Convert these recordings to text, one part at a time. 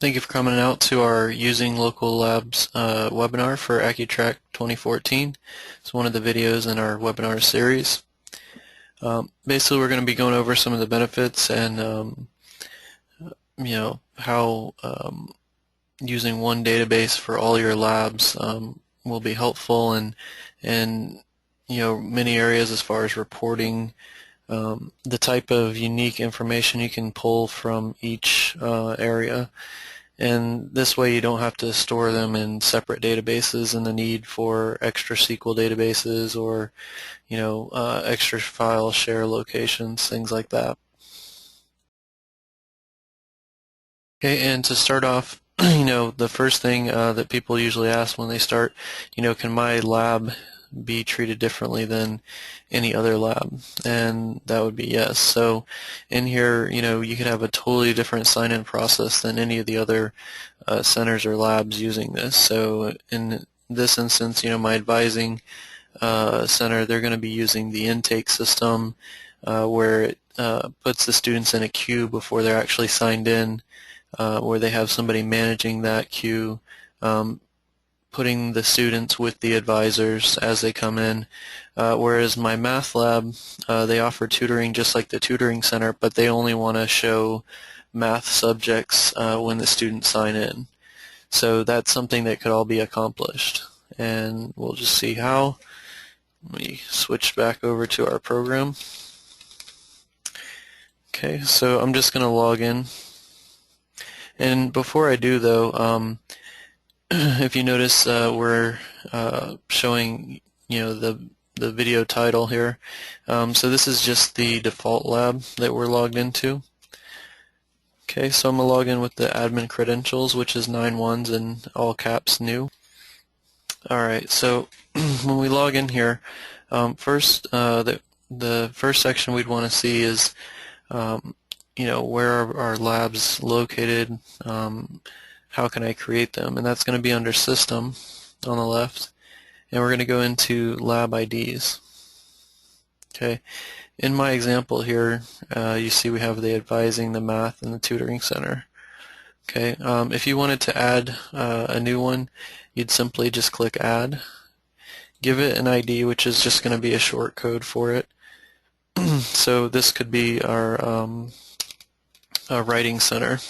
Thank you for coming out to our Using Local Labs webinar for AccuTrack 2014. It's one of the videos in our webinar series. Basically, we're going to be going over some of the benefits and how using one database for all your labs will be helpful and many areas as far as reporting. The type of unique information you can pull from each area, and this way you don't have to store them in separate databases and the need for extra SQL databases or extra file share locations, things like that. Okay, and to start off, the first thing that people usually ask when they start, can my lab be treated differently than any other lab? And that would be yes. So in here, you could have a totally different sign-in process than any of the other centers or labs using this. So in this instance, my advising center, they're going to be using the intake system where it puts the students in a queue before they're actually signed in, where they have somebody managing that queue, putting the students with the advisors as they come in, whereas my math lab, they offer tutoring just like the tutoring center, but they only want to show math subjects when the students sign in. So that's something that could all be accomplished, and we'll just see how. Let me switch back over to our program. Okay, so I'm just going to log in, and before I do though, if you notice, we're showing the video title here. So this is just the default lab that we're logged into. Okay, so I'm going to log in with the admin credentials, which is 91s and all caps new. Alright, so when we log in here, first the first section we'd want to see is where are our labs located, how can I create them, and that's going to be under System on the left, and we're going to go into Lab IDs. Okay, in my example here, you see we have the advising, the math, and the tutoring center. Okay, if you wanted to add a new one, you'd simply just click Add, give it an ID, which is just going to be a short code for it. So this could be our writing center.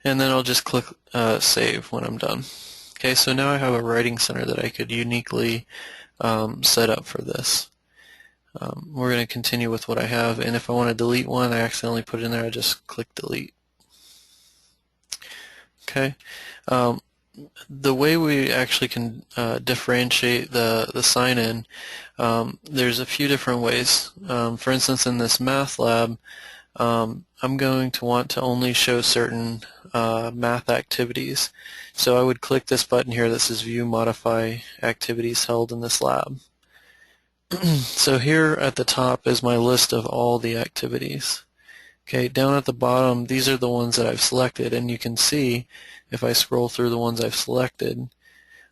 And then I'll just click Save when I'm done. Okay, so now I have a writing center that I could uniquely set up for this. We're going to continue with what I have, and if I want to delete one, I accidentally put it in there, I just click Delete. Okay. The way we actually can differentiate the sign-in, there's a few different ways. For instance, in this math lab, I'm going to want to only show certain math activities. So I would click this button here that says View Modify Activities Held in this lab. So here at the top is my list of all the activities. Okay, down at the bottom, these are the ones that I've selected, and you can see if I scroll through the ones I've selected,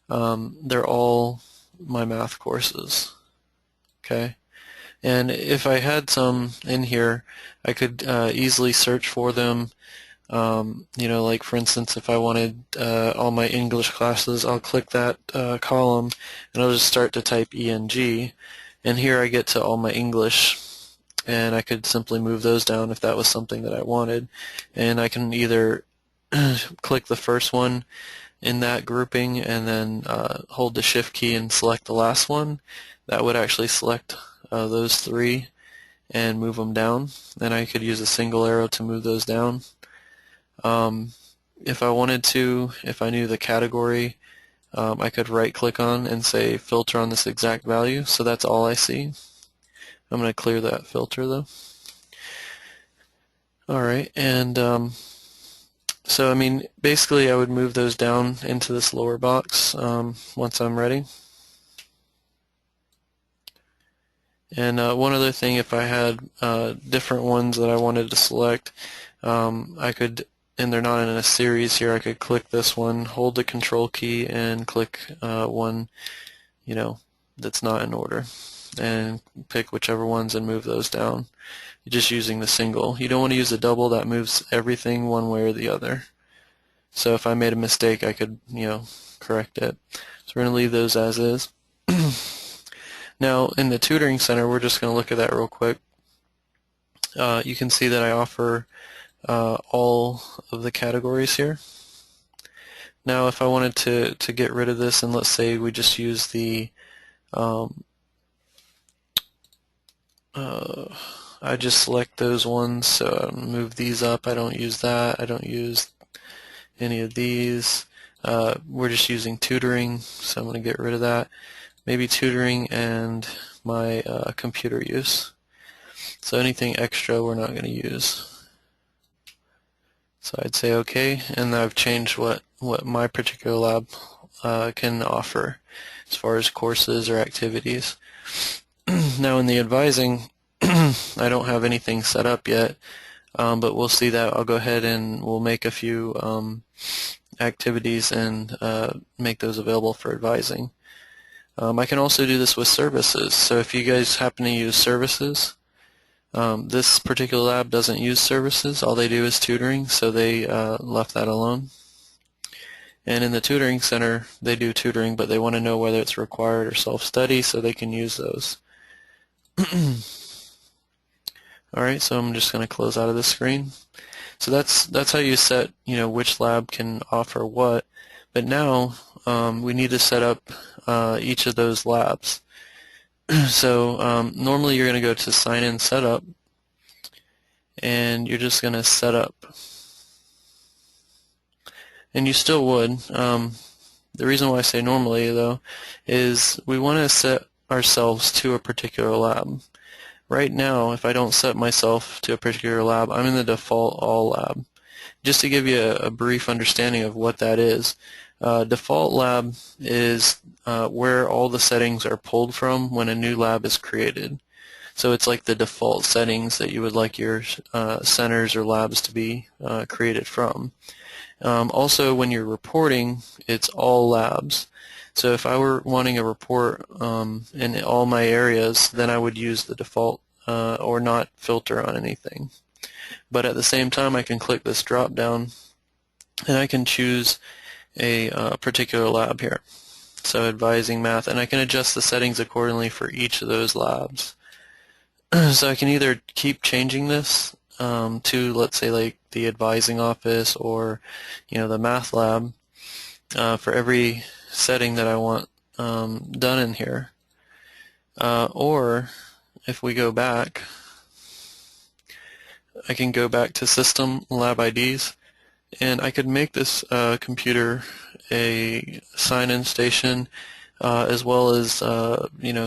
they're all my math courses. Okay, and if I had some in here, I could easily search for them. Like for instance, if I wanted all my English classes, I'll click that column, and I'll just start to type ENG, and here I get to all my English. And I could simply move those down if that was something that I wanted. And I can either click the first one in that grouping and then hold the Shift key and select the last one. That would actually select those three and move them down. Then I could use a single arrow to move those down. If I wanted to, if I knew the category, I could right click on and say filter on this exact value, so that's all I see. I'm going to clear that filter though. Alright, and so I mean basically I would move those down into this lower box once I'm ready. And one other thing, if I had different ones that I wanted to select, I could, and they're not in a series here, I could click this one, hold the control key, and click one that's not in order. and pick whichever ones and move those down. You're just using the single. You don't want to use a double. That moves everything one way or the other. So if I made a mistake, I could, correct it. So we're going to leave those as is. Now in the tutoring center, we're just going to look at that real quick. You can see that I offer all of the categories here. Now if I wanted to get rid of this, and let's say we just use the I just select those ones, so move these up. I don't use that. I don't use any of these. We're just using tutoring, so I'm going to get rid of that. Maybe tutoring and my computer use. So anything extra we're not going to use. So I'd say OK, and I've changed what my particular lab can offer as far as courses or activities. Now in the advising, I don't have anything set up yet, but we'll see that. I'll go ahead and we'll make a few activities and make those available for advising. I can also do this with services. So if you guys happen to use services, this particular lab doesn't use services. All they do is tutoring, so they left that alone. And in the tutoring center, they do tutoring, but they want to know whether it's required or self-study, so they can use those. Alright, so I'm just going to close out of this screen. So that's how you set, which lab can offer what. But now we need to set up each of those labs. So normally you're going to go to Sign In Setup, and you're just going to set up. And you still would. The reason why I say normally, though, is we want to set ourselves to a particular lab. Right now, if I don't set myself to a particular lab, I'm in the default all lab. Just to give you a brief understanding of what that is, default lab is where all the settings are pulled from when a new lab is created. So it's like the default settings that you would like your centers or labs to be created from. Also, when you're reporting, it's all labs. So if I were wanting a report in all my areas, then I would use the default or not filter on anything. But at the same time, I can click this drop down and I can choose a particular lab here. So advising math, and I can adjust the settings accordingly for each of those labs. So I can either keep changing this to, let's say, like the advising office or the math lab for every setting that I want done in here, or if we go back, I can go back to System Lab IDs, and I could make this computer a sign-in station, as well as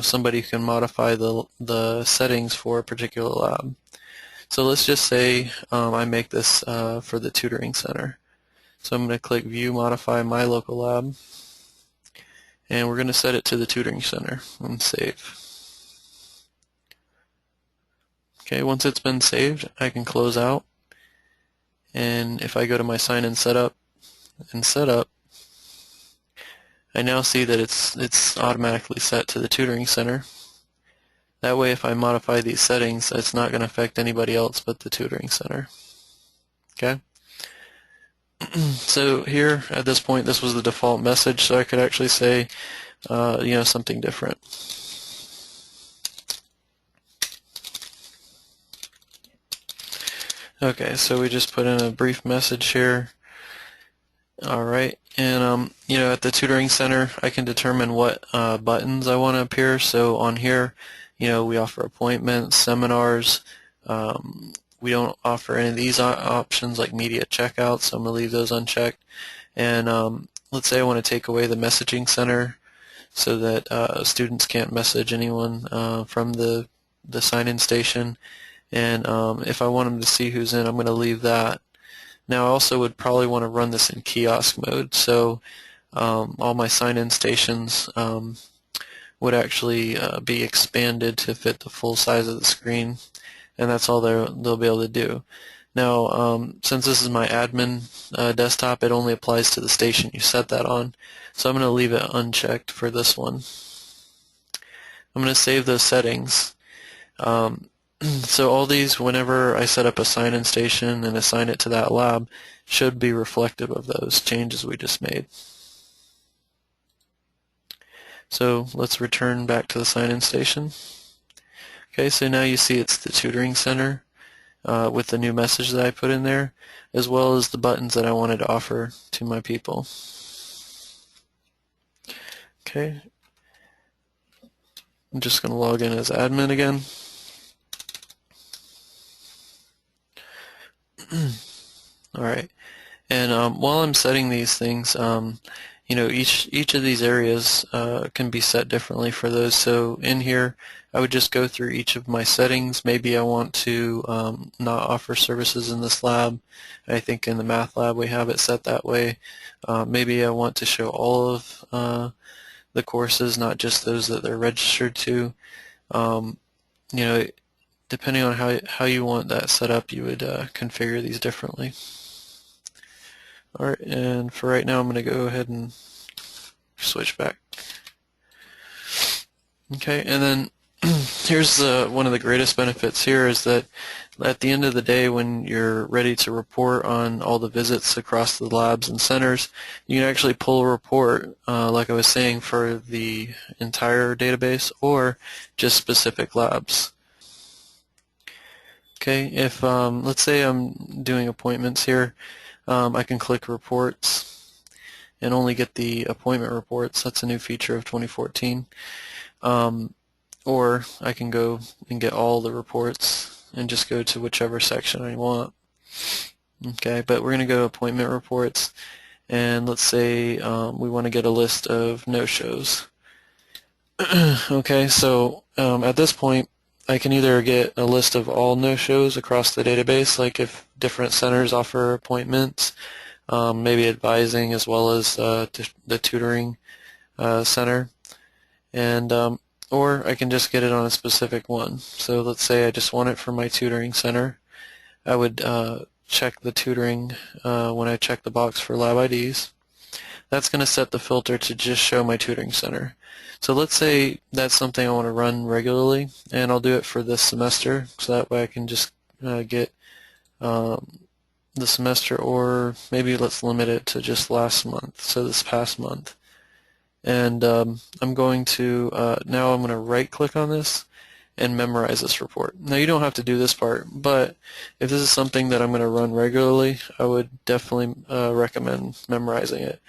somebody can modify the settings for a particular lab. So let's just say I make this for the tutoring center. So I'm going to click View, Modify My Local Lab, and we're going to set it to the tutoring center and save. Okay, once it's been saved, I can close out, and if I go to my sign-in setup and setup, I now see that it's automatically set to the tutoring center. That way, if I modify these settings, it's not going to affect anybody else but the tutoring center. Okay? So here, at this point, this was the default message, so I could actually say, something different. Okay, so we just put in a brief message here. Alright, and at the tutoring center, I can determine what buttons I want to appear. So on here, we offer appointments, seminars. We don't offer any of these options like media checkout, so I'm going to leave those unchecked. And let's say I want to take away the messaging center so that students can't message anyone from the sign-in station. And if I want them to see who's in, I'm going to leave that. Now I also would probably want to run this in kiosk mode, so all my sign-in stations would actually be expanded to fit the full size of the screen, and that's all they'll be able to do. Now, since this is my admin desktop, it only applies to the station you set that on, so I'm going to leave it unchecked for this one. I'm going to save those settings. So all these, whenever I set up a sign-in station and assign it to that lab, should be reflective of those changes we just made. So let's return back to the sign-in station. Okay, so now you see it's the tutoring center with the new message that I put in there, as well as the buttons that I wanted to offer to my people. Okay, I'm just going to log in as admin again. Alright, and while I'm setting these things, you know, each of these areas can be set differently for those. So in here, I would just go through each of my settings. Maybe I want to not offer services in this lab. I think in the math lab we have it set that way. Maybe I want to show all of the courses, not just those that they're registered to. You know, depending on how you want that set up, you would configure these differently. Alright, and for right now I'm going to go ahead and switch back. Okay, and then here's one of the greatest benefits here is that at the end of the day, when you're ready to report on all the visits across the labs and centers, you can actually pull a report, like I was saying, for the entire database or just specific labs. Okay, if let's say I'm doing appointments here, I can click reports and only get the appointment reports. That's a new feature of 2014. Or I can go and get all the reports and just go to whichever section I want. Okay, but we're going to go appointment reports, and let's say we want to get a list of no-shows. Okay, so at this point I can either get a list of all no-shows across the database, like if different centers offer appointments, maybe advising as well as the tutoring center, and or I can just get it on a specific one. So let's say I just want it for my tutoring center. I would check the tutoring when I check the box for lab IDs. That's going to set the filter to just show my tutoring center. So let's say that's something I want to run regularly, and I'll do it for this semester, so that way I can just get the semester, or maybe let's limit it to just last month, so this past month. And I'm going to, now I'm going to right click on this and memorize this report. Now you don't have to do this part, but if this is something that I'm going to run regularly, I would definitely recommend memorizing it.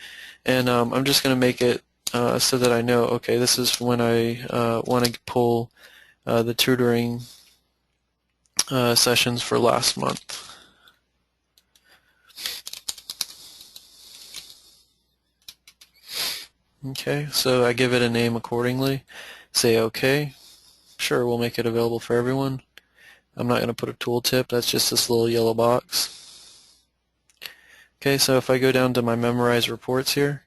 And I'm just going to make it so that I know, okay, this is when I want to pull the tutoring sessions for last month. Okay, so I give it a name accordingly. Say OK. Sure, we'll make it available for everyone. I'm not going to put a tooltip, that's just this little yellow box. Okay, so if I go down to my memorize reports here,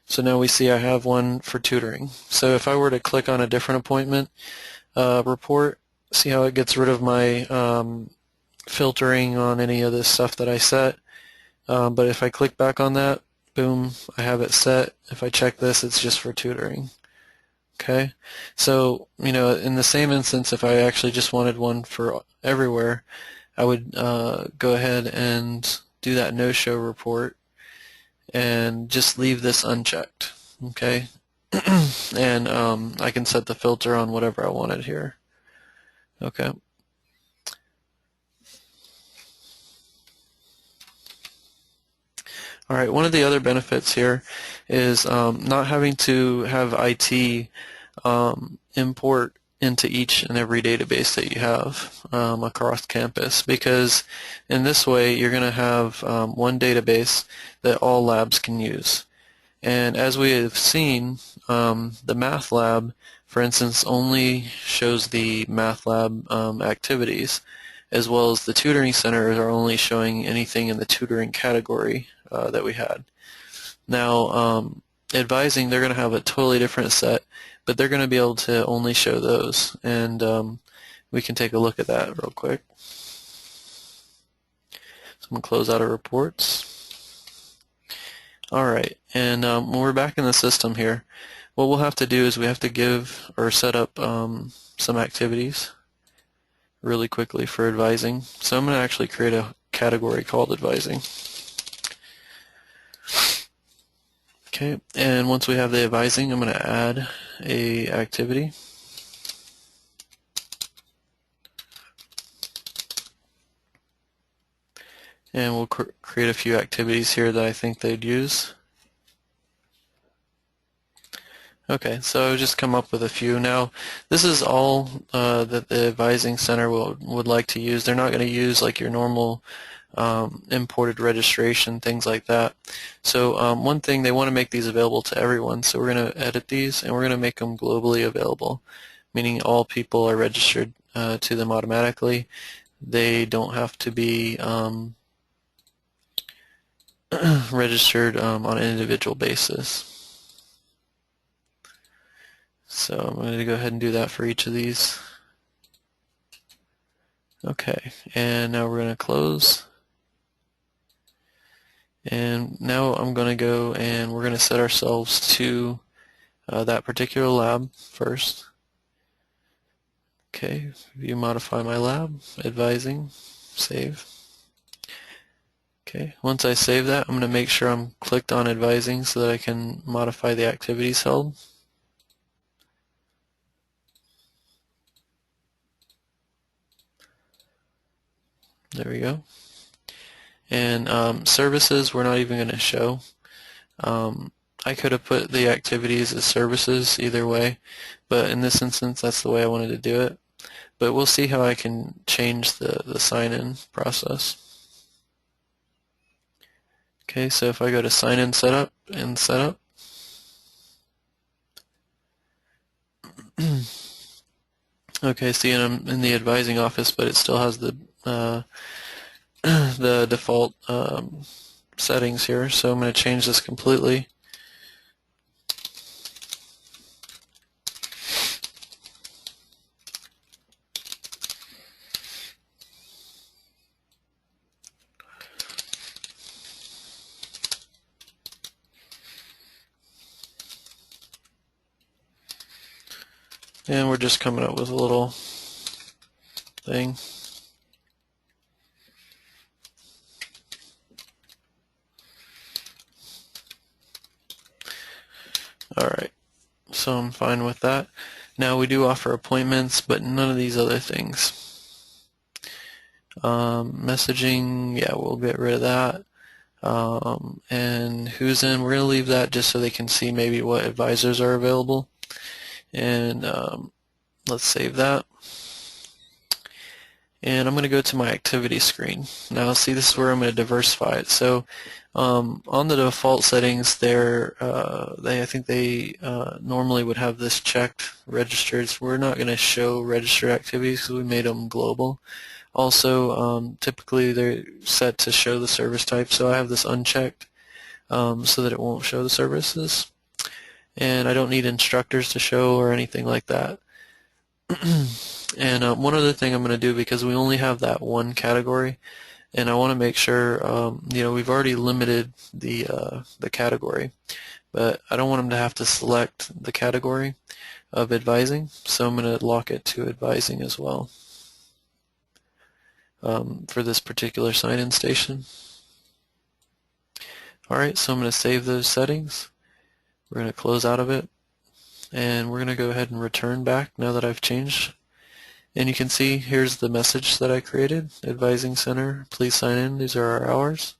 so now we see I have one for tutoring. So if I were to click on a different appointment report, see how it gets rid of my filtering on any of this stuff that I set. But if I click back on that, boom, I have it set. If I check this, it's just for tutoring. Okay, so you know, in the same instance, if I actually just wanted one for everywhere, I would go ahead and do that no-show report and just leave this unchecked. Okay, and I can set the filter on whatever I wanted here. Okay. All right, one of the other benefits here is not having to have IT import into each and every database that you have across campus, because in this way you're going to have one database that all labs can use. And as we have seen, the math lab, for instance, only shows the math lab activities, as well as the tutoring centers are only showing anything in the tutoring category that we had. Now, advising, they're going to have a totally different set, but they're going to be able to only show those, and we can take a look at that real quick. So I'm going to close out of reports. Alright, and when we're back in the system here, what we'll have to do is we have to give or set up some activities really quickly for advising. So I'm going to actually create a category called advising. Okay, and once we have the advising, I'm going to add a activity. And we'll create a few activities here that I think they'd use. Okay, so I'll just come up with a few. Now, this is all that the Advising Center would like to use. They're not going to use like your normal imported registration, things like that. So one thing, they want to make these available to everyone. So we're going to edit these, and we're going to make them globally available, meaning all people are registered to them automatically. They don't have to be registered on an individual basis. So I'm going to go ahead and do that for each of these. Okay, and now we're going to close. And now I'm going to go and we're going to set ourselves to that particular lab first. Okay, view modify my lab, advising, save. Okay, once I save that, I'm going to make sure I'm clicked on advising so that I can modify the activities held. There we go. And services we're not even going to show. I could have put the activities as services either way, but in this instance that's the way I wanted to do it. But we'll see how I can change the sign-in process. Okay, so if I go to sign-in setup and setup, okay, see, and I'm in the advising office, but it still has the the default settings here, so I'm going to change this completely. And we're just coming up with a little thing. Alright, so I'm fine with that. Now we do offer appointments, but none of these other things. Messaging, yeah, we'll get rid of that. And who's in, we're going to leave that just so they can see maybe what advisors are available. And let's save that. And I'm going to go to my activity screen. Now see, this is where I'm going to diversify it. So on the default settings there, I think they normally would have this checked, registered. So we're not going to show registered activities because we made them global. Also, typically they're set to show the service type, so I have this unchecked so that it won't show the services. And I don't need instructors to show or anything like that. And one other thing I'm going to do, because we only have that one category, and I want to make sure, you know, we've already limited the category, but I don't want them to have to select the category of advising, so I'm going to lock it to advising as well for this particular sign-in station. Alright, so I'm going to save those settings. We're going to close out of it, and we're going to go ahead and return back now that I've changed. And you can see here's the message that I created, Advising Center, please sign in, these are our hours.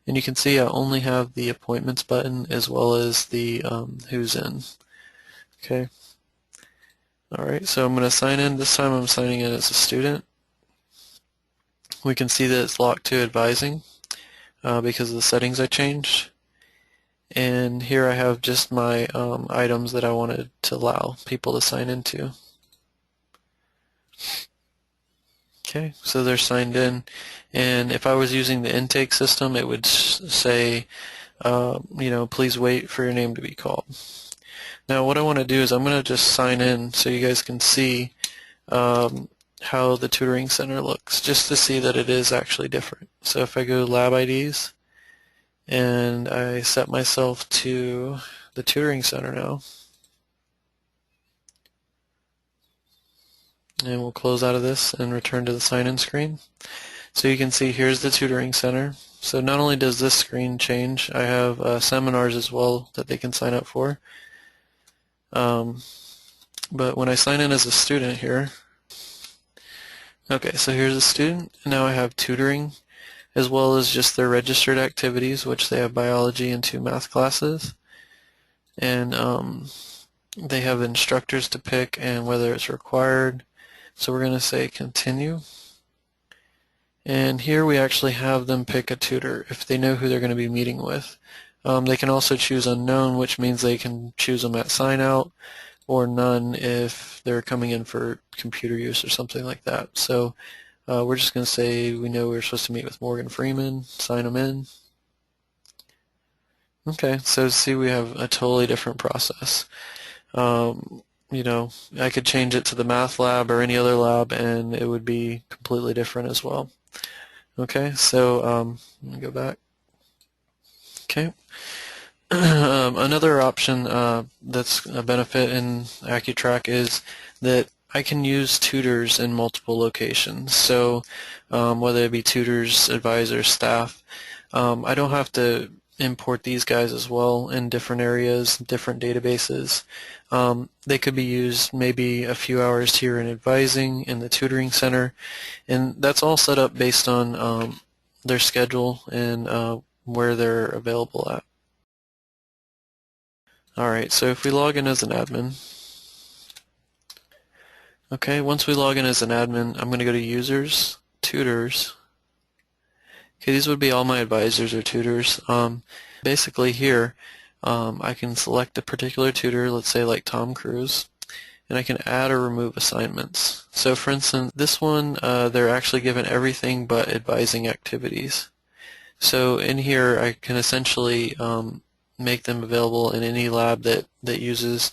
And you can see I only have the appointments button as well as the who's in. Okay. Alright, so I'm going to sign in. This time I'm signing in as a student. We can see that it's locked to advising because of the settings I changed. And here I have just my items that I wanted to allow people to sign into. Okay, so they're signed in, and if I was using the intake system, it would say, you know, please wait for your name to be called. Now what I want to do is I'm going to just sign in so you guys can see how the tutoring center looks, just to see that it is actually different. So if I go lab IDs, and I set myself to the tutoring center now. And we'll close out of this and return to the sign-in screen. So you can see here's the tutoring center. So not only does this screen change, I have seminars as well that they can sign up for. But when I sign in as a student here, okay, so here's a student. Now I have tutoring as well as just their registered activities, which they have biology and 2 math classes. And they have instructors to pick and whether it's required. So we're going to say continue. And here we actually have them pick a tutor if they know who they're going to be meeting with. They can also choose unknown, which means they can choose them at sign out, or none if they're coming in for computer use or something like that. So we're just going to say we know we're supposed to meet with Morgan Freeman, sign them in. Okay, so see we have a totally different process. You know, I could change it to the math lab or any other lab and it would be completely different as well. Okay, so let me go back. Okay. Another option that's a benefit in AccuTrack is that I can use tutors in multiple locations. So whether it be tutors, advisors, staff, I don't have to import these guys as well in different areas, different databases. They could be used maybe a few hours here in advising in the tutoring center, and that's all set up based on their schedule and where they're available at. Alright, so if we log in as an admin, okay, once we log in as an admin, I'm going to go to Users, Tutors. Okay, these would be all my advisors or tutors. Basically here, I can select a particular tutor, let's say like Tom Cruise, and I can add or remove assignments. So for instance, this one, they're actually given everything but advising activities. So in here, I can essentially make them available in any lab that uses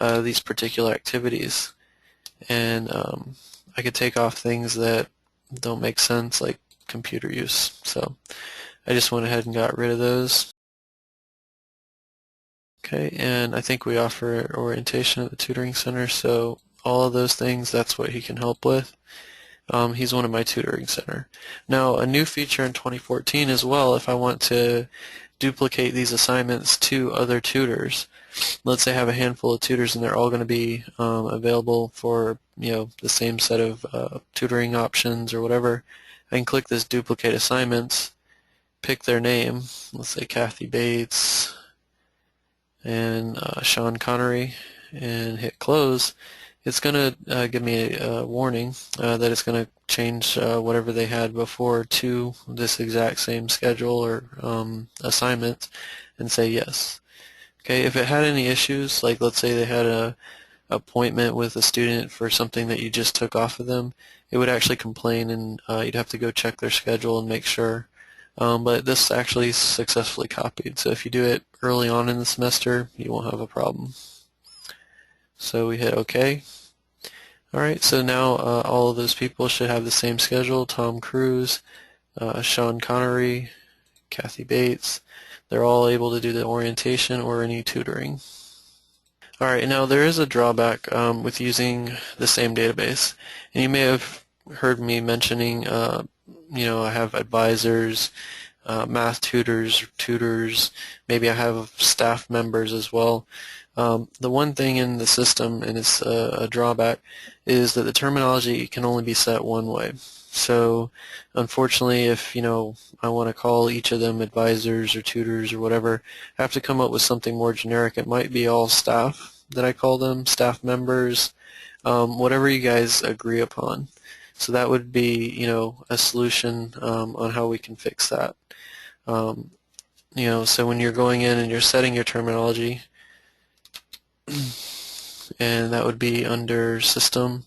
these particular activities. And I could take off things that don't make sense, like computer use. So I just went ahead and got rid of those. Okay, and I think we offer orientation at the tutoring center, so all of those things, that's what he can help with. He's one of my tutoring center. Now, a new feature in 2014 as well, if I want to duplicate these assignments to other tutors, let's say I have a handful of tutors and they're all going to be available for the same set of tutoring options or whatever, I can click this duplicate assignments, pick their name, let's say Kathy Bates and Sean Connery, and hit close. It's going to give me a warning that it's going to change whatever they had before to this exact same schedule or assignment and say yes. Okay, if it had any issues, like let's say they had a appointment with a student for something that you just took off of them, it would actually complain and you'd have to go check their schedule and make sure. But this actually successfully copied, so if you do it early on in the semester, you won't have a problem. So we hit OK. Alright, so now all of those people should have the same schedule. Tom Cruise, Sean Connery, Kathy Bates. They're all able to do the orientation or any tutoring. Alright, now there is a drawback with using the same database. And you may have heard me mentioning, I have advisors, math tutors, maybe I have staff members as well. The one thing in the system, and it's a drawback, is that the terminology can only be set one way. So unfortunately, if I want to call each of them advisors or tutors or whatever, I have to come up with something more generic. It might be all staff that I call them, staff members, whatever you guys agree upon. So that would be a solution on how we can fix that. So when you're going in and you're setting your terminology, and that would be under System,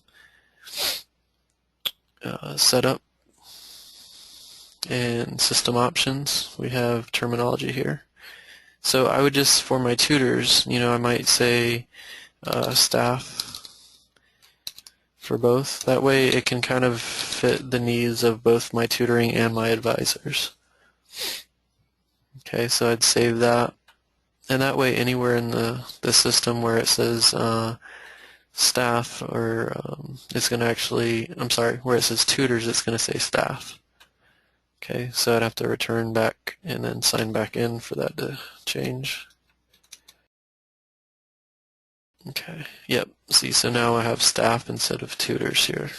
Setup, and System Options. We have terminology here. So I would just, for my tutors, I might say staff for both. That way it can kind of fit the needs of both my tutoring and my advisors. Okay, so I'd save that, and that way anywhere in the system where it says staff, or it's going to actually, I'm sorry, where it says tutors, it's going to say staff. Okay, so I'd have to return back and then sign back in for that to change. Okay, yep, see, so now I have staff instead of tutors here.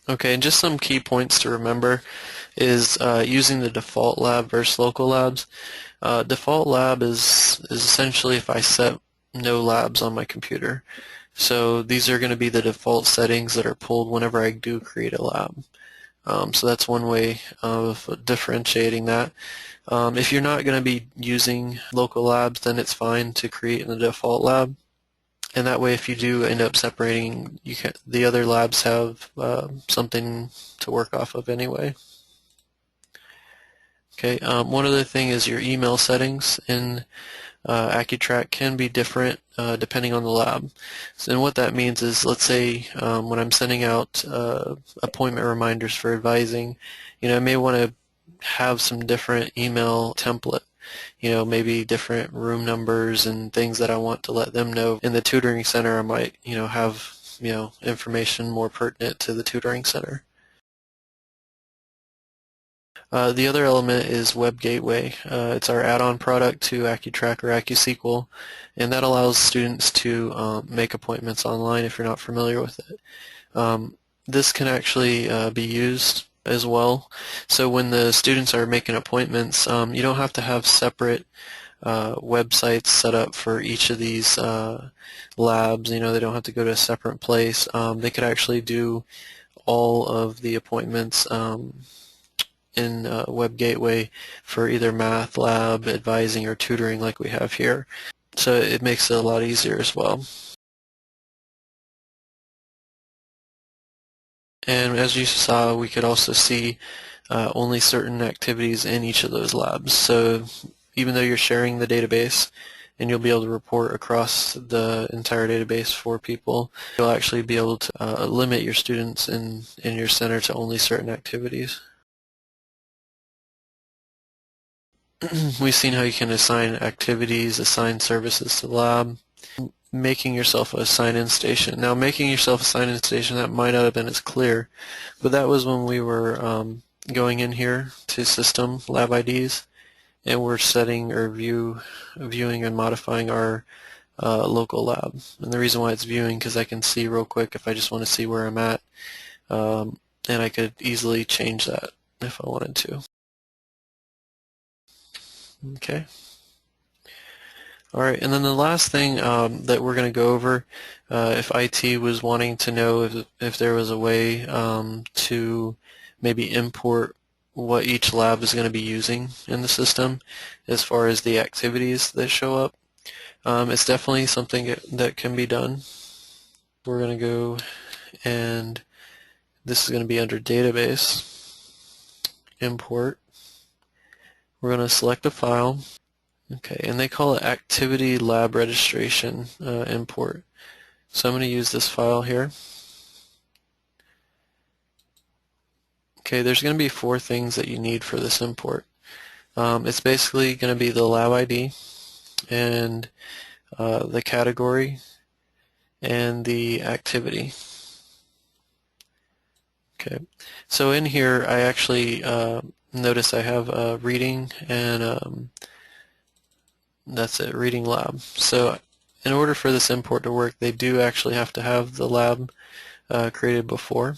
Okay, and just some key points to remember is using the default lab versus local labs. Default lab is essentially if I set no labs on my computer. So these are going to be the default settings that are pulled whenever I do create a lab. So that's one way of differentiating that. If you're not going to be using local labs, then it's fine to create in the default lab. And that way, if you do end up separating, the other labs have something to work off of anyway. Okay, one other thing is your email settings in AccuTrack can be different depending on the lab. So, and what that means is, let's say when I'm sending out appointment reminders for advising, I may want to have some different email template. Maybe different room numbers and things that I want to let them know. In the tutoring center, I might, have, information more pertinent to the tutoring center. The other element is Web Gateway. It's our add-on product to AccuTrack or AccuSQL, and that allows students to make appointments online if you're not familiar with it. This can actually be used as well. So when the students are making appointments, you don't have to have separate websites set up for each of these labs. They don't have to go to a separate place. They could actually do all of the appointments in Web Gateway for either math lab, advising, or tutoring like we have here. So it makes it a lot easier as well. And as you saw, we could also see only certain activities in each of those labs. So even though you're sharing the database and you'll be able to report across the entire database for people, you'll actually be able to limit your students in your center to only certain activities. We've seen how you can assign activities, assign services to the lab, making yourself a sign-in station. Now, making yourself a sign-in station, that might not have been as clear, but that was when we were going in here to System Lab IDs, and we're setting or viewing and modifying our local lab. And the reason why it's viewing, because I can see real quick if I just want to see where I'm at, and I could easily change that if I wanted to. Okay. All right, and then the last thing that we're going to go over, if IT was wanting to know if there was a way to maybe import what each lab is going to be using in the system as far as the activities that show up, it's definitely something that can be done. We're going to go, and this is going to be under Database, Import. We're going to select a file. Okay, and they call it Activity Lab Registration Import. So I'm going to use this file here. Okay, there's going to be 4 things that you need for this import. It's basically going to be the lab ID and the category and the activity. Okay, so in here I actually notice I have reading and that's it, reading lab. So in order for this import to work, they do actually have to have the lab created before.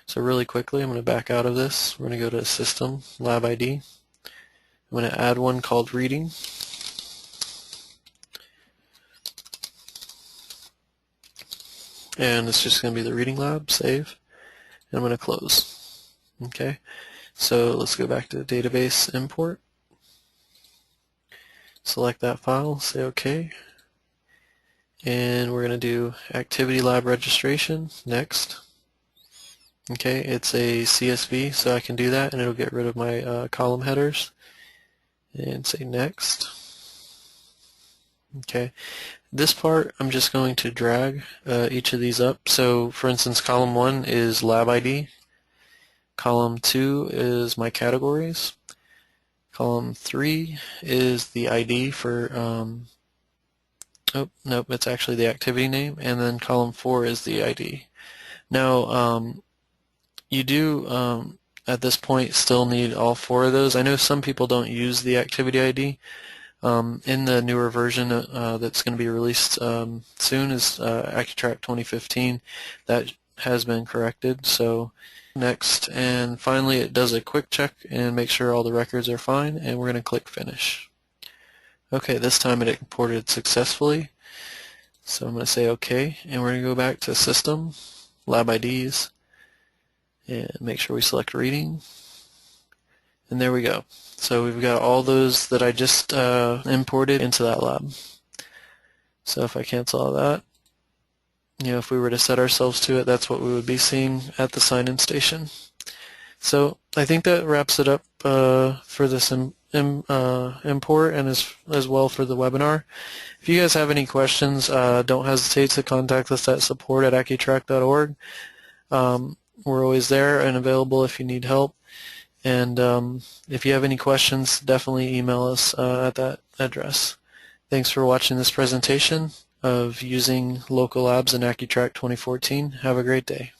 So really quickly, I'm going to back out of this. We're going to go to System, Lab ID. I'm going to add one called Reading. And it's just going to be the Reading Lab, save. And I'm going to close. Okay, so let's go back to the Database Import. Select that file, say OK. And we're going to do Activity Lab Registration, next. Okay, it's a CSV, so I can do that, and it'll get rid of my column headers. And say next. Okay, this part I'm just going to drag each of these up. So, for instance, column 1 is lab ID, Column 2 is my categories. Column 3 is the ID for, oh, nope, it's actually the activity name, and then column 4 is the ID. Now, you do, at this point, still need all 4 of those. I know some people don't use the activity ID. In the newer version that's going to be released soon is AccuTrack 2015. That has been corrected. So next, and finally it does a quick check and make sure all the records are fine, and we're going to click Finish. Okay, this time it imported successfully. So I'm going to say OK, and we're going to go back to System, Lab IDs, and make sure we select Reading. And there we go. So we've got all those that I just imported into that lab. So if I cancel all that, if we were to set ourselves to it, that's what we would be seeing at the sign-in station. So I think that wraps it up for this import and as well for the webinar. If you guys have any questions, don't hesitate to contact us at support@accutrack.org. We're always there and available if you need help. And if you have any questions, definitely email us at that address. Thanks for watching this presentation of using local labs in AccuTrack 2014. Have a great day.